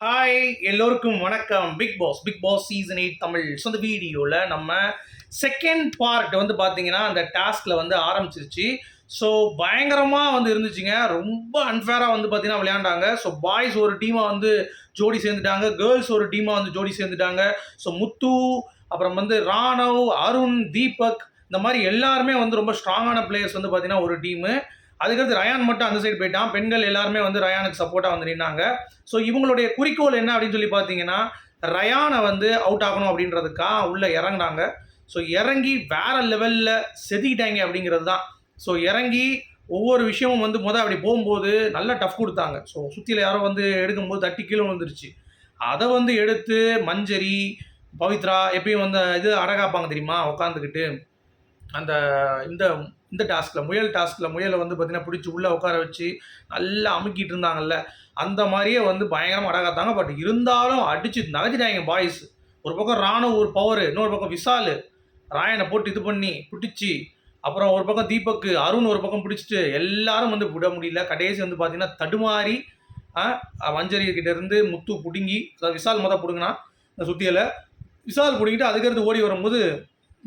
Hi எல்லோருக்கும் வணக்கம். Bigg Boss season 8 Tamil. So இந்த வீடியோவில் நம்ம செகண்ட் பார்ட் வந்து பார்த்தீங்கன்னா அந்த டாஸ்கில் வந்து ஆரம்பிச்சிருச்சு. ஸோ பயங்கரமாக வந்து இருந்துச்சுங்க. ரொம்ப அன்ஃபேராக வந்து பார்த்தீங்கன்னா விளையாண்டாங்க. ஸோ பாய்ஸ் ஒரு டீமாக வந்து ஜோடி சேர்ந்துட்டாங்க, கேர்ள்ஸ் ஒரு டீமாக வந்து ஜோடி சேர்ந்துட்டாங்க. ஸோ முத்து, அப்புறம் வந்து ராணவ், அருண், தீபக், இந்த மாதிரி எல்லாருமே வந்து ரொம்ப ஸ்ட்ராங்கான பிளேயர்ஸ் வந்து பார்த்தீங்கன்னா ஒரு டீமு. அதுக்கடுத்து ரயான் மட்டும் அந்த சைடு போயிட்டான். பெண்கள் எல்லாருமே வந்து ரயானுக்கு சப்போர்ட்டாக வந்து நின்னாங்க. ஸோ இவங்களுடைய குறிக்கோள் என்ன அப்படின்னு சொல்லி பார்த்தீங்கன்னா, ரயானை வந்து அவுட் ஆகணும் அப்படின்றதுக்காக உள்ளே இறங்கினாங்க. ஸோ இறங்கி வேற லெவலில் செதுக்கிட்டாங்க அப்படிங்கிறது தான். ஸோ இறங்கி ஒவ்வொரு விஷயமும் வந்து அப்படி போகும்போது நல்லா டஃப் கொடுத்தாங்க. ஸோ சுற்றியில் யாரோ வந்து எடுக்கும்போது தட்டி கீழே வந்துருச்சு. அதை வந்து எடுத்து மஞ்சரி, பவித்ரா எப்பயும் வந்து இது அடகாப்பாங்க தெரியுமா உட்காந்துக்கிட்டு அந்த இந்த இந்த டாஸ்கில் முயலை வந்து பார்த்தீங்கன்னா பிடிச்சி உள்ளே உட்கார வச்சு நல்லா அமுக்கிட்டு இருந்தாங்கல்ல, அந்த மாதிரியே வந்து பயங்கரமாக அடகாத்தாங்க. பட் இருந்தாலும் அடித்து நகர்த்திட்டாங்க பாய்ஸ். ஒரு பக்கம் ராணுவ ஒரு பவர், இன்னொரு பக்கம் விசால் ராயனை போட்டு இது பண்ணி பிடிச்சி, அப்புறம் ஒரு பக்கம் தீபக்கு, அருண் ஒரு பக்கம் பிடிச்சிட்டு எல்லாரும் வந்து விட முடியல. கடைசி வந்து பார்த்தீங்கன்னா தடுமாறி மஞ்சரி கிட்ட இருந்து முத்து பிடுங்கி, விசால் மொதல் பிடுங்கினா இந்த சுத்தியில் விசால் பிடிங்கிட்டு அதுக்கடுத்து ஓடி வரும்போது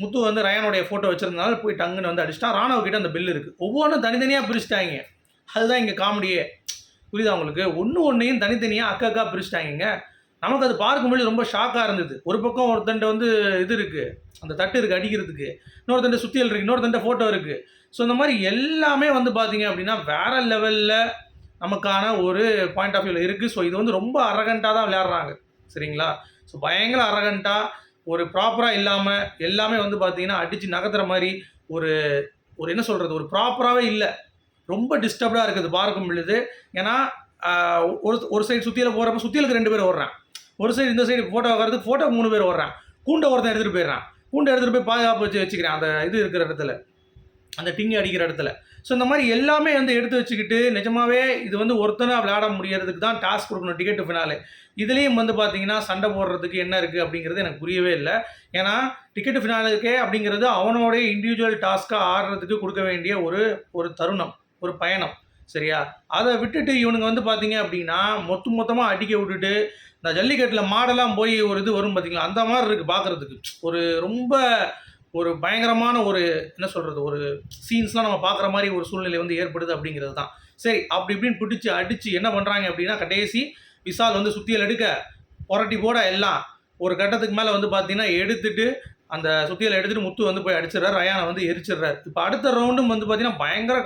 முத்து வந்து ரயானுடைய ஃபோட்டோ வச்சிருந்தனால போய் டங்குன்னு வந்து அடிச்சிட்டா. ராணுவ கிட்ட அந்த பில் இருக்குது. ஒவ்வொன்றும் தனித்தனியாக பிரிச்சுட்டாங்க. அதுதான் இங்கே காமெடியே. புரியுதா உங்களுக்கு? ஒன்றையும் தனித்தனியாக அக்கா பிரிச்சுட்டாங்க. நமக்கு அது பார்க்கும்போது ரொம்ப ஷாக்காக இருந்தது. ஒரு பக்கம் ஒருத்தண்ட வந்து இது இருக்குது, அந்த தட்டு இருக்குது அடிக்கிறதுக்கு, இன்னொருத்தண்ட சுத்தியல் இருக்குது, இன்னொருத்தண்ட ஃபோட்டோ இருக்குது. ஸோ இந்த மாதிரி எல்லாமே வந்து பார்த்தீங்க அப்படின்னா வேற லெவலில் நமக்கான ஒரு பாயிண்ட் ஆஃப் வியூவில் இருக்குது. ஸோ இது வந்து ரொம்ப அரகண்ட்டாக தான் விளையாடுறாங்க. சரிங்களா? ஸோ பயங்கர அரகண்ட்டாக ஒரு ப்ராப்பராக இல்லாமல் எல்லாமே வந்து பார்த்தீங்கன்னா அடித்து நகர்த்துற மாதிரி ஒரு ஒரு என்ன சொல்கிறது, ஒரு ப்ராப்பராகவே இல்லை. ரொம்ப டிஸ்டர்ப்டாக இருக்குது பார்க்கும் பொழுது. ஏன்னா ஒரு சைடு சுற்றியில் போகிறப்ப சுற்றிலுக்கு 2 பேர் ஓடுறான், ஒரு சைடு இந்த சைடு ஃபோட்டோ வர்றது, ஃபோட்டோ 3 பேர் ஓடுறான். கூண்டை ஒருத்தன் எடுத்துகிட்டு போயிடுறான், கூண்டை எடுத்துகிட்டு போய் பாதுகாப்பு வச்சுக்கிறேன் அந்த இது இருக்கிற இடத்துல, அந்த டிங்கி அடிக்கிற இடத்துல. ஸோ இந்த மாதிரி எல்லாமே வந்து எடுத்து வச்சுக்கிட்டு நிஜமாவே இது வந்து ஒருத்தனாக விளையாட முடியறதுக்கு தான் டாஸ்க் கொடுக்கணும் டிக்கெட்டு ஃபினாலே. இதுலேயும் வந்து பார்த்தீங்கன்னா சண்டை போடுறதுக்கு என்ன இருக்குது அப்படிங்கிறது எனக்கு புரியவே இல்லை. ஏன்னா டிக்கெட்டு ஃபினாலுக்கே அப்படிங்கிறது அவனோடைய இண்டிவிஜுவல் டாஸ்க்காக ஆடுறதுக்கு கொடுக்க வேண்டிய ஒரு தருணம், ஒரு பயணம். சரியா? அதை விட்டுட்டு இவனுங்க வந்து பார்த்தீங்க அப்படின்னா மொத்தமாக அடிக்க விட்டுட்டு இந்த ஜல்லிக்கட்டில் மாடெல்லாம் போய் ஒரு இது வரும் பார்த்தீங்களா, அந்த மாதிரி இருக்குது பார்க்குறதுக்கு. ஒரு ரொம்ப ஒரு பயங்கரமான ஒரு என்ன சொல்கிறது, ஒரு சீன்ஸ்லாம் நம்ம பார்க்குற மாதிரி ஒரு சூழ்நிலை வந்து ஏற்படுது அப்படிங்கிறது தான். சரி, அப்படி இப்படின்னு பிடிச்சி அடித்து என்ன பண்ணுறாங்க அப்படின்னா கடைசி விசால் வந்து சுத்தியல் எடுக்க புரட்டி போட எல்லாம் ஒரு கட்டத்துக்கு மேலே வந்து பார்த்தீங்கன்னா எடுத்துட்டு அந்த சுத்தியலை எடுத்துகிட்டு முத்து வந்து போய் அடிச்சிடுறாரு, ரயானை வந்து எரிச்சிடுறாரு. இப்போ அடுத்த ரவுண்டும் வந்து பார்த்தீங்கன்னா பயங்கர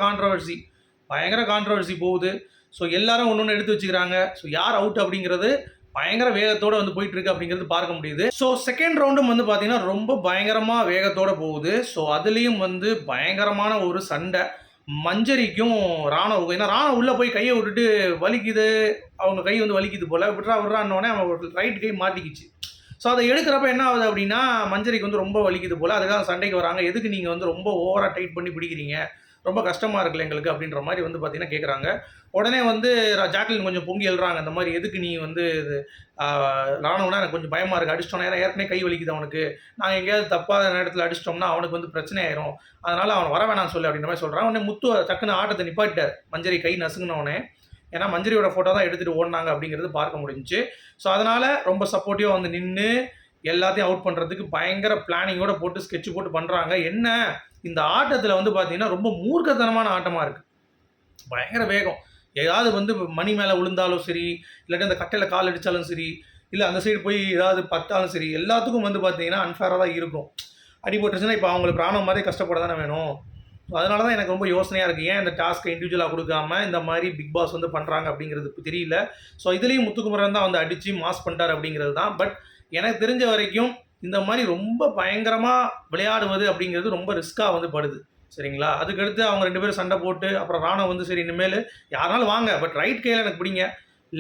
கான்ட்ரவர்சி போகுது. ஸோ எல்லாரும் ஒன்று ஒன்று எடுத்து வச்சுக்கிறாங்க. ஸோ யார் அவுட் அப்படிங்கிறது பயங்கர வேகத்தோடு வந்து போயிட்டு இருக்கு அப்படிங்கிறது பார்க்க முடியுது. ஸோ செகண்ட் ரவுண்டும் வந்து பார்த்தீங்கன்னா ரொம்ப பயங்கரமாக வேகத்தோடு போகுது. ஸோ அதுலேயும் வந்து பயங்கரமான ஒரு சண்டை மஞ்சரிக்கும் ராணுவுக்கும். ஏன்னா ராணுவ உள்ளே போய் கையை விட்டுட்டு வலிக்குது, அவங்க கை வந்து வலிக்குது போல், விட்றான்னொடனே அவன் ரைட் கை மாட்டிக்கிச்சு. ஸோ அதை எடுக்கிறப்ப என்ன ஆகுது அப்படின்னா மஞ்சரிக்கு வந்து ரொம்ப வலிக்குது போல், அதுக்காக சண்டைக்கு வராங்க. எதுக்கு நீங்கள் வந்து ரொம்ப ஓவராக டைட் பண்ணி பிடிக்கிறீங்க, ரொம்ப கஷ்டமாக இருக்குல்ல எங்களுக்கு அப்படின்ற மாதிரி வந்து பார்த்தீங்கன்னா கேட்குறாங்க. உடனே வந்து ஜாக்லின் கொஞ்சம் பொங்கி எழுறாங்க. அந்த மாதிரி எதுக்கு நீ வந்து இது ராணுவனா எனக்கு கொஞ்சம் பயமாக இருக்குது, அடிச்சிட்டோன்னா ஏன்னா ஏற்கனவே கை வலிக்குது அவனுக்கு, நாங்கள் எங்கேயாவது தப்பான நேரத்தில் அடிச்சிட்டோம்னா அவனுக்கு வந்து பிரச்சனை ஆயிரும், அதனால் அவன் வர வேணாம் சொல்லு அப்படின்ற மாதிரி சொல்கிறான். உடனே முத்து டக்குன்னு ஆட்டத்தை நிப்பாட்டார். மஞ்சரி கை நசுங்கினோடனே, ஏன்னா மஞ்சரியோட ஃபோட்டோ தான் எடுத்துகிட்டு ஓடினாங்க அப்படிங்கிறது பார்க்க முடிஞ்சிச்சு. ஸோ அதனால் ரொம்ப சப்போர்ட்டிவாக வந்து நின்று எல்லாத்தையும் அவுட் பண்ணுறதுக்கு பயங்கர பிளானிங்கோடு போட்டு ஸ்கெட்ச் போட்டு பண்ணுறாங்க. என்ன இந்த ஆட்டத்தில் வந்து பார்த்தீங்கன்னா ரொம்ப மூர்க்கத்தனமான ஆட்டமாக இருக்குது. பயங்கர வேகம். ஏதாவது வந்து மணி மேலே விழுந்தாலும் சரி, இல்லாட்டி அந்த கட்டையில் கால் அடித்தாலும் சரி, இல்லை அந்த சைடு போய் ஏதாவது பட்டாலும் சரி, எல்லாத்துக்கும் வந்து பார்த்தீங்கன்னா அன்ஃபேராக தான் இருக்கும். அடிபட்டுருச்சுன்னா இப்போ அவங்களுக்கு பிராணம் மாதிரி கஷ்டப்பட தானே வேணும். அதனால தான் எனக்கு ரொம்ப யோசனையாக இருக்குது. ஏன் இந்த டாஸ்க்கை இண்டிவிஜுவலாக கொடுக்காம இந்த மாதிரி பிக் பாஸ் வந்து பண்ணுறாங்க அப்படிங்கிறது தெரியல. ஸோ இதுலேயும் முத்துக்குமரன் தான் வந்து அடித்து மாஸ் பண்ணிட்டார் அப்படிங்கிறது தான். பட் எனக்கு தெரிஞ்ச வரைக்கும் இந்த மாதிரி ரொம்ப பயங்கரமாக விளையாடுவது அப்படிங்கிறது ரொம்ப ரிஸ்க்காக வந்து படுது. சரிங்களா? அதுக்கடுத்து அவங்க 2 பேரும் சண்டை போட்டு அப்புறம் ராணுவ வந்து சரி இனிமேல் யாருனாலும் வாங்க, பட் ரைட் கையில் எனக்கு பிடிங்க,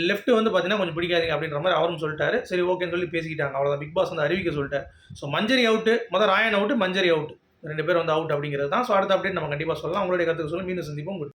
லெஃப்ட் வந்து பார்த்தீங்கன்னா கொஞ்சம் பிடிக்காதீங்க அப்படின்ற மாதிரி அவரும் சொல்லிட்டாரு. சரி ஓகேன்னு சொல்லி பேசிக்கிட்டாங்க. அவ்வளோதான், பிக் பாஸ் வந்து அறிவிக்க சொல்லிட்டார். ஸோ மஞ்சரி அவுட்டு, ராயன் அவுட்டு, மஞ்சரி அவுட்டு, 2 பேர் வந்து அவுட் அப்படிங்கிறது தான். ஸோ அடுத்த அப்டேட் நம்ம கண்டிப்பாக சொல்லலாம். உங்களுடைய கருத்துக்கு சொல்லுங்கள். மீண்டும் சந்திப்போம்.